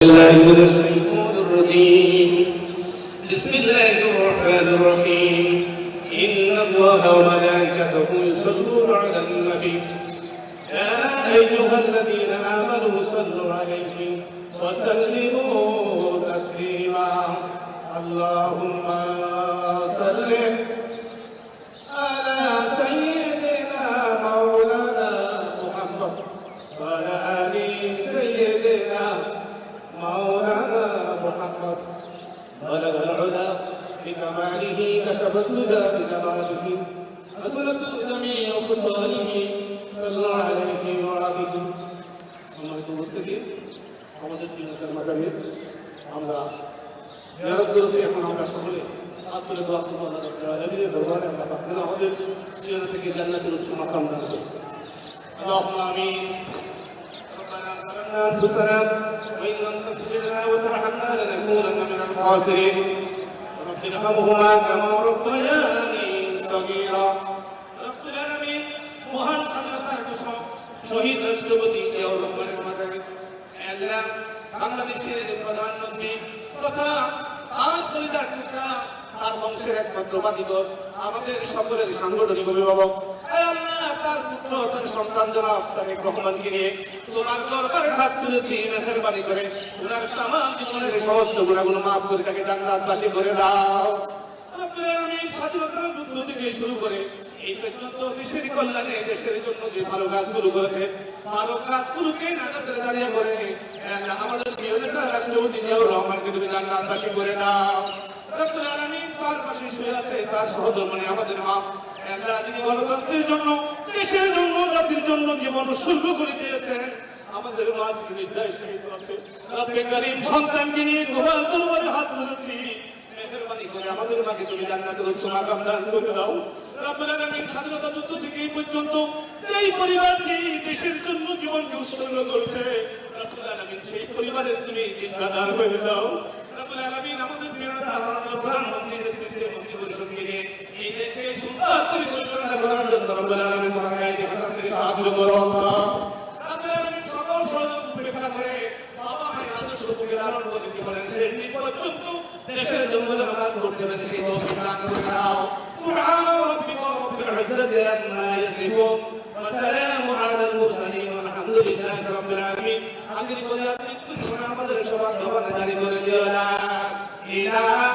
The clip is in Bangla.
بالله من الشيطان الرجيم بسم الله الرحمن الرحيم إن الله وملائكته يصلون على النبي يا أيها الذين آمنوا صلوا عليه وسلموا تسليما اللهم صل على سيدنا مولانا محمد وعلى آل سيدنا مولانا محمد بلغ العلا بكماله كشف الدجى بجماله حسنت جميع خصاله صلى عليه وعليه সম্মানিত উপস্থিতি আমাদের প্রিয়তার মাঝাবে আমরা জিয়ারত করেছি। এখন আমরা সকলে হাত তুলে দোয়া করব আল্লাহ রাব্বুল আলামিনের দরবারে আমরা প্রার্থনা আমাদের প্রিয়তা থেকে জান্নাতের উচ্চ মাকাম দান করুন। আল্লাহুম্মা আমিন। ربنا ظلمنا أنفسنا وإن لم تغفر لنا وترحمنا لنكونن من الخاسرين رب ارحمهما كما ربياني صغيرا رب العالمين মহান স্বাধীনতার ঘোষক শহীদ রাষ্ট্রপতি জিয়াউর রহমানের মাঝারে আল্লাহ বাংলাদেশের প্রধানমন্ত্রী তথা তার কলিজার টুকরা তার বংশের একমাত্র বাতিঘর আমাদের সকলের সাংগঠনিক অভিভাবক আল্লাহ তার পুত্র তার সন্তান জনাব তারেক রহমানকে নিয়ে তোমার দরবারে হাত তুলেছি মেহেরবানি করে ওনার তামাম জীবনের সমস্ত গুনাহগুলো মাফ করে তাকে জান্নাতবাসী করে দাও। রব্বুল আলামিন স্বাধীনতা যুদ্ধ থেকে শুরু করে এই পর্যন্ত দেশের কল্যাণে দেশের জন্য যে ভালো কাজগুলো করেছে ভালো কাজগুলোকে নাজাতের দাঁড়িয়ে করে আমাদের প্রিয় নেতা রাষ্ট্রপতি জিয়াউর রহমানকে তুমি জান্নাতবাসী করে দাও। রব্বুল আলামিন তার পাশে শুয়ে আছে তার সহধর্মিণী আমাদের মা আল্লাহ যিনি গণতন্ত্রের জন্য দেশের জন্য জাতির জন্য জীবন উৎসর্গ করে দিয়েছেন আমাদের মা যিনি নির্দয় শহীদ আছে রব্বে করিম সন্তানকে নিয়ে তোমার দরবারে হাত তুলেছি মেহেরবানি করে আমাদের মাকে তুমি জান্নাতের উচ্চ মাকাম দান করে দাও। রব্বুল আলামিন স্বাধীনতা যুদ্ধ থেকে এই পর্যন্ত এই পরিবারকে দেশের জন্য জীবনকে উৎসর্গ করেছে রব্বুল আলামিন সেই পরিবারের তুমি জিম্মাদার হয়ে যাও। রব্বুল আলামিন আমাদের প্রিয় নেতা মাননীয় প্রধানমন্ত্রীর নেতৃত্বে মন্ত্রী পরিষদকে নিয়ে এই দেশকে সুন্দর করে পরিচালনা করার জন্য রব্বুল আলামিন তোমার গায়ে হাত থেকে সাহায্য করো আল্লাহ। রব্বুল আলামিন সকল সহযোগ উপেক্ষা করে বাবা মায়ের আদর্শ থেকে লালন করে জীবনের শেষ দিন পর্যন্ত দেশের জন্য যেন কাজ করতে পারে সেই তৌফিক দান করে দাও। সুবহান রাব্বিকা রাব্বিল ইজ্জাতি আম্মা ইয়াসিফুন ওয়া সালামুন আলাল মুরসালিন আলহামদুলিল্লাহি রাব্বিল আলামিন। আখির করে আপনি আমাদের সবার জবানে জারি করে দিও লা ইলাহা